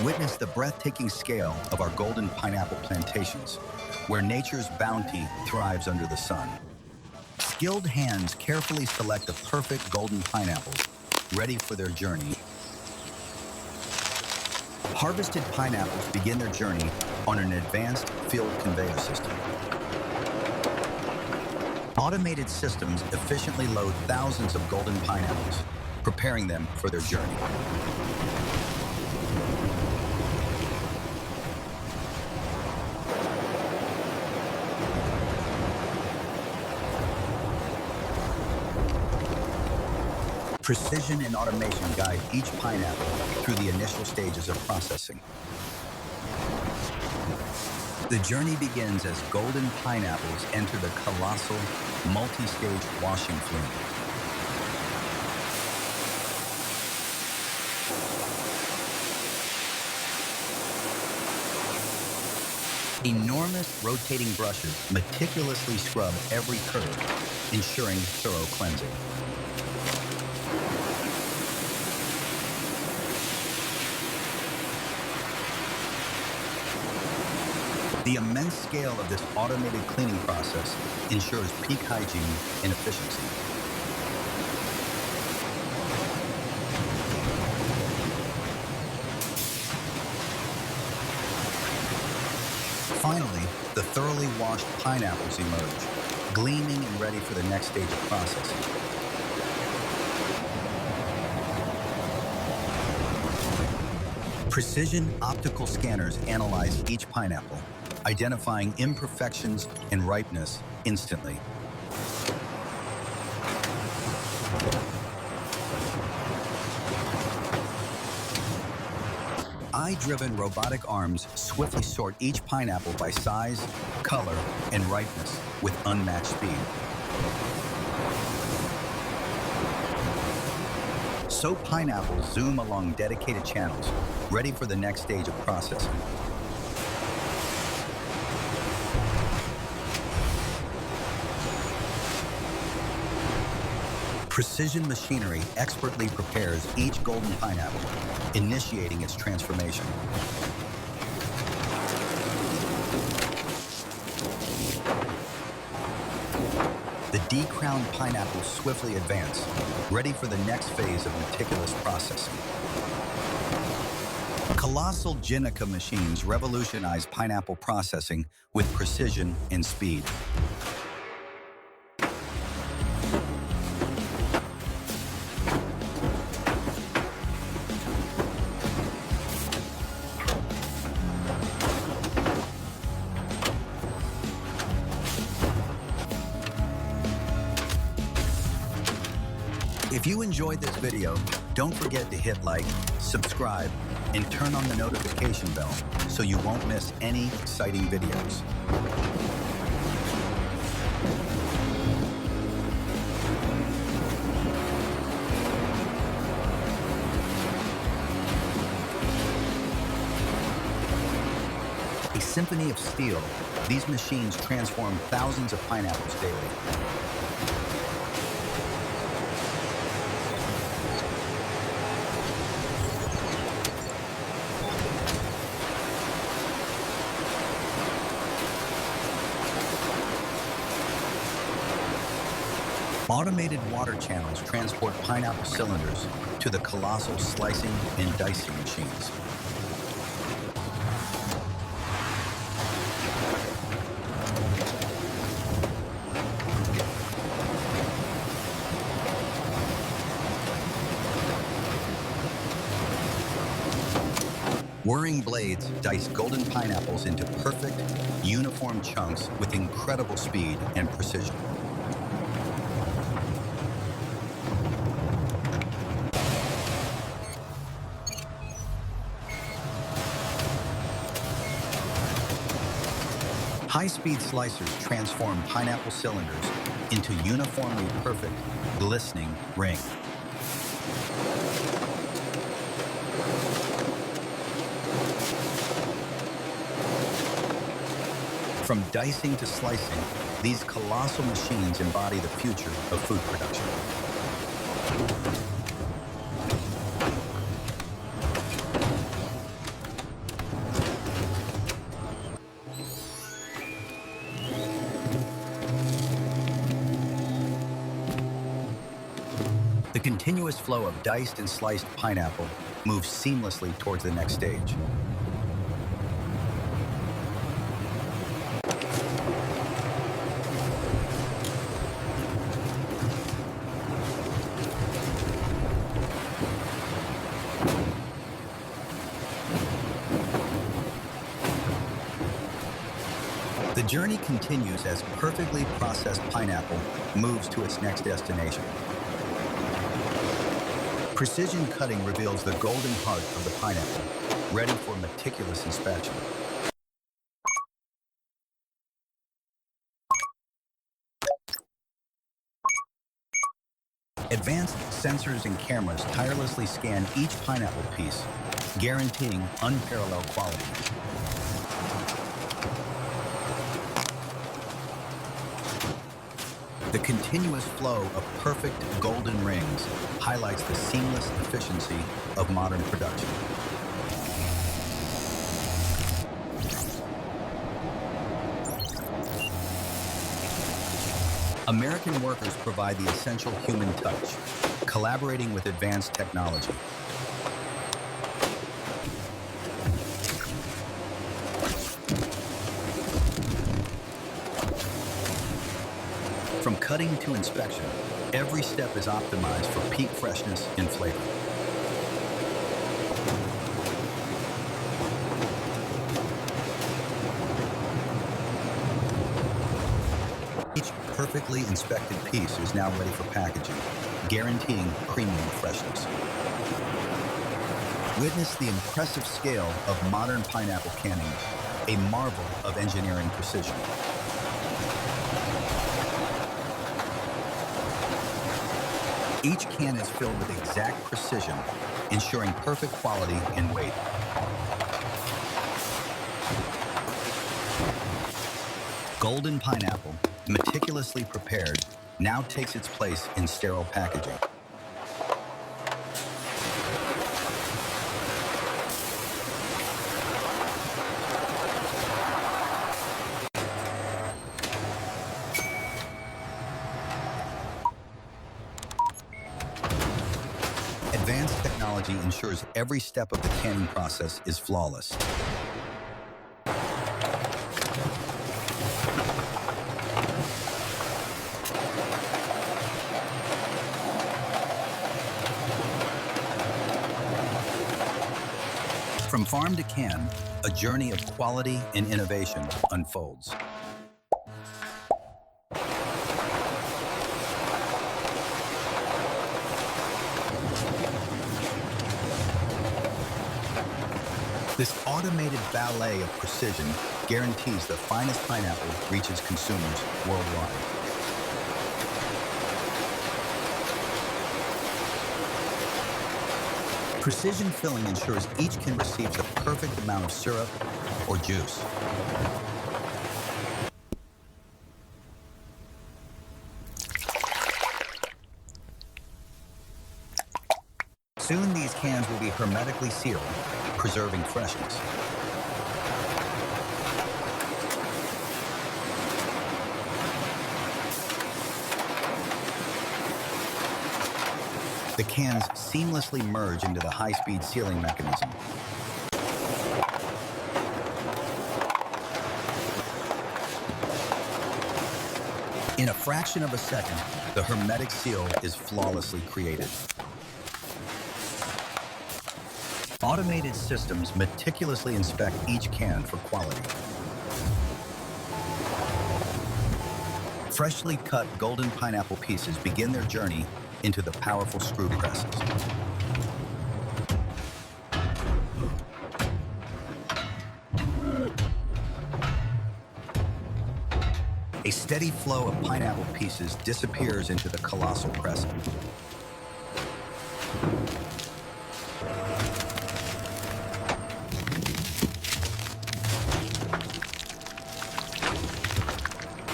Witness the breathtaking scale of our golden pineapple plantations, where nature's bounty thrives under the sun. Skilled hands carefully select the perfect golden pineapples, ready for their journey. Harvested pineapples begin their journey on an advanced field conveyor system. Automated systems efficiently load thousands of golden pineapples, preparing them for their journey. Precision and automation guide each pineapple through the initial stages of processing. The journey begins as golden pineapples enter the colossal, multi-stage washing flume. Enormous rotating brushes meticulously scrub every curve, ensuring thorough cleansing. The immense scale of this automated cleaning process ensures peak hygiene and efficiency. Finally, the thoroughly washed pineapples emerge, gleaming and ready for the next stage of processing. Precision optical scanners analyze each pineapple, identifying imperfections and ripeness instantly. Eye-driven robotic arms swiftly sort each pineapple by size, color, and ripeness with unmatched speed. So pineapples zoom along dedicated channels, ready for the next stage of processing. Precision machinery expertly prepares each golden pineapple, initiating its transformation. The decrowned pineapples swiftly advance, ready for the next phase of meticulous processing. Colossal Jinica machines revolutionize pineapple processing with precision and speed. If you enjoyed this video, don't forget to hit like, subscribe, and turn on the notification bell so you won't miss any exciting videos. A symphony of steel, these machines transform thousands of pineapples daily. Automated water channels transport pineapple cylinders to the colossal slicing and dicing machines. Whirring blades dice golden pineapples into perfect, uniform chunks with incredible speed and precision. High-speed slicers transform pineapple cylinders into uniformly perfect, glistening rings. From dicing to slicing, these colossal machines embody the future of food production. The continuous flow of diced and sliced pineapple moves seamlessly towards the next stage. The journey continues as perfectly processed pineapple moves to its next destination. Precision cutting reveals the golden heart of the pineapple, ready for meticulous inspection. Advanced sensors and cameras tirelessly scan each pineapple piece, guaranteeing unparalleled quality. The continuous flow of perfect golden rings highlights the seamless efficiency of modern production. American workers provide the essential human touch, collaborating with advanced technology. From cutting to inspection, every step is optimized for peak freshness and flavor. Each perfectly inspected piece is now ready for packaging, guaranteeing premium freshness. Witness the impressive scale of modern pineapple canning, a marvel of engineering precision. Each can is filled with exact precision, ensuring perfect quality and weight. Golden pineapple, meticulously prepared, now takes its place in sterile packaging. Advanced technology ensures every step of the canning process is flawless. From farm to can, a journey of quality and innovation unfolds. This automated ballet of precision guarantees the finest pineapple reaches consumers worldwide. Precision filling ensures each can receive the perfect amount of syrup or juice. Soon these cans will be hermetically sealed, preserving freshness. The cans seamlessly merge into the high-speed sealing mechanism. In a fraction of a second, the hermetic seal is flawlessly created. Automated systems meticulously inspect each can for quality. Freshly cut golden pineapple pieces begin their journey into the powerful screw presses. A steady flow of pineapple pieces disappears into the colossal press.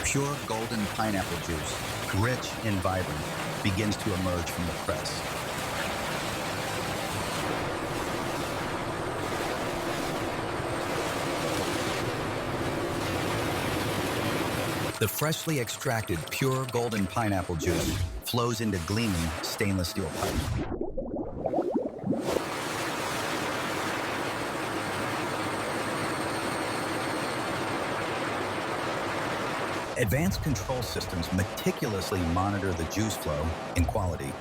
Pure golden pineapple juice, rich and vibrant, begins to emerge from the press. The freshly extracted pure golden pineapple juice flows into gleaming stainless steel pipes. Advanced control systems meticulously monitor the juice flow and quality.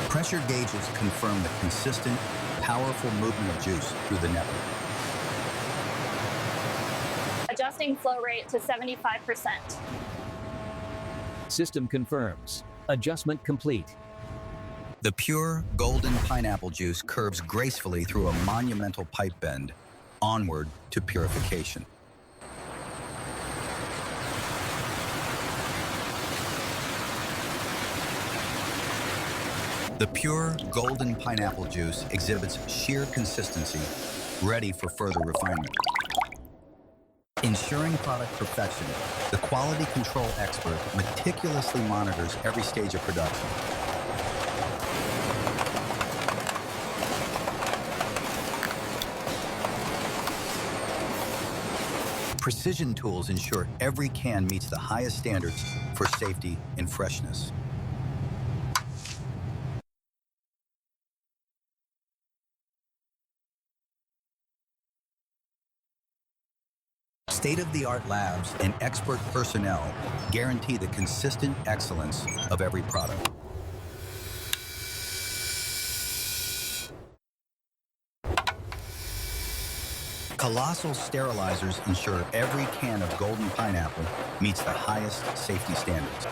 Pressure gauges confirm the consistent, powerful movement of juice through the network. Adjusting flow rate to 75%. System confirms. Adjustment complete. The pure, golden pineapple juice curves gracefully through a monumental pipe bend, onward to purification. The pure, golden pineapple juice exhibits sheer consistency, ready for further refinement. Ensuring product perfection, the quality control expert meticulously monitors every stage of production. Precision tools ensure every can meets the highest standards for safety and freshness. State-of-the-art labs and expert personnel guarantee the consistent excellence of every product. Colossal sterilizers ensure every can of golden pineapple meets the highest safety standards.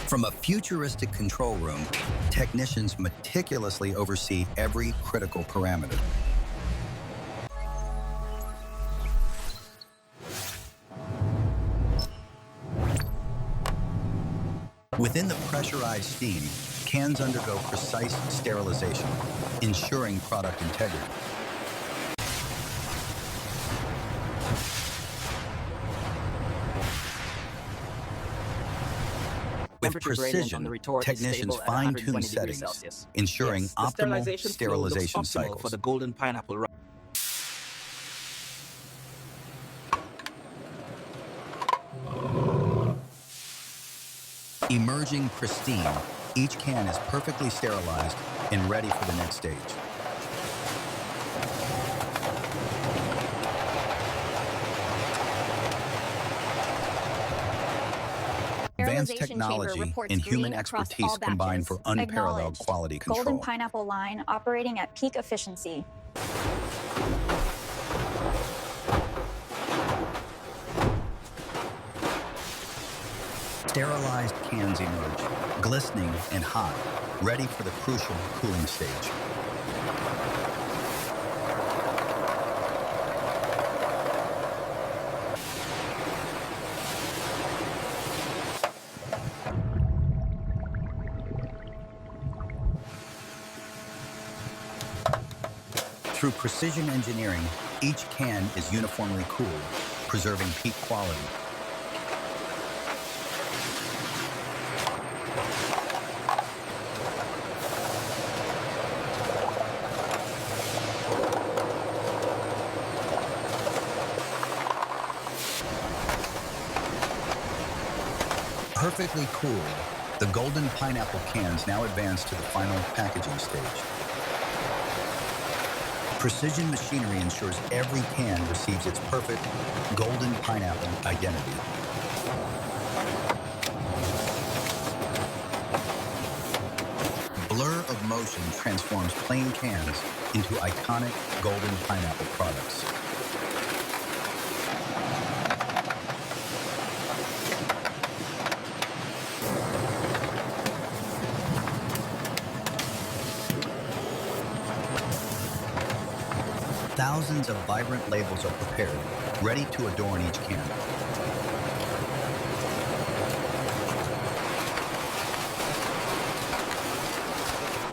From a futuristic control room, technicians meticulously oversee every critical parameter. Within the pressurized steam, cans undergo precise sterilization, ensuring product integrity. With precision, technicians fine-tune settings, ensuring optimal sterilization cycles. For the golden pineapple. Emerging pristine, each can is perfectly sterilized and ready for the next stage. Advanced technology and human expertise combine for unparalleled quality control. Golden pineapple line operating at peak efficiency. Sterilized cans emerge, glistening and hot, ready for the crucial cooling stage. Through precision engineering, each can is uniformly cooled, preserving peak quality. Perfectly cooled, the golden pineapple cans now advance to the final packaging stage. Precision machinery ensures every can receives its perfect golden pineapple identity. Blur of motion transforms plain cans into iconic golden pineapple products. Thousands of vibrant labels are prepared, ready to adorn each can.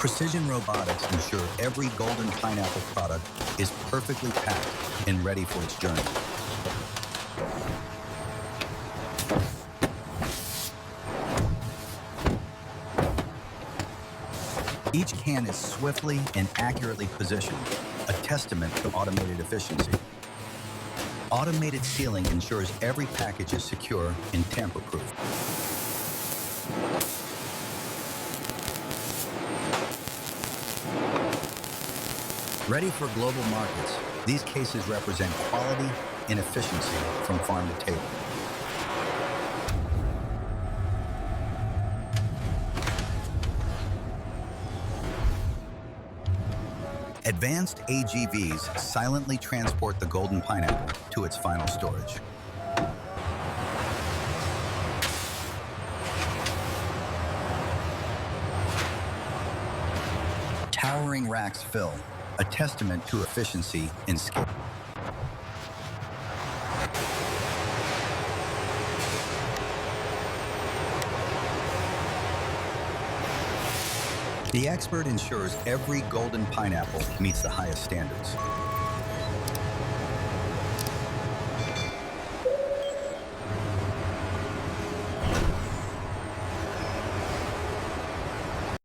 Precision robotics ensure every golden pineapple product is perfectly packed and ready for its journey. Each can is swiftly and accurately positioned, a testament to automated efficiency. Automated sealing ensures every package is secure and tamper-proof. Ready for global markets, these cases represent quality and efficiency from farm to table. Advanced AGVs silently transport the golden pineapple to its final storage. Towering racks fill, a testament to efficiency and skill. The expert ensures every golden pineapple meets the highest standards.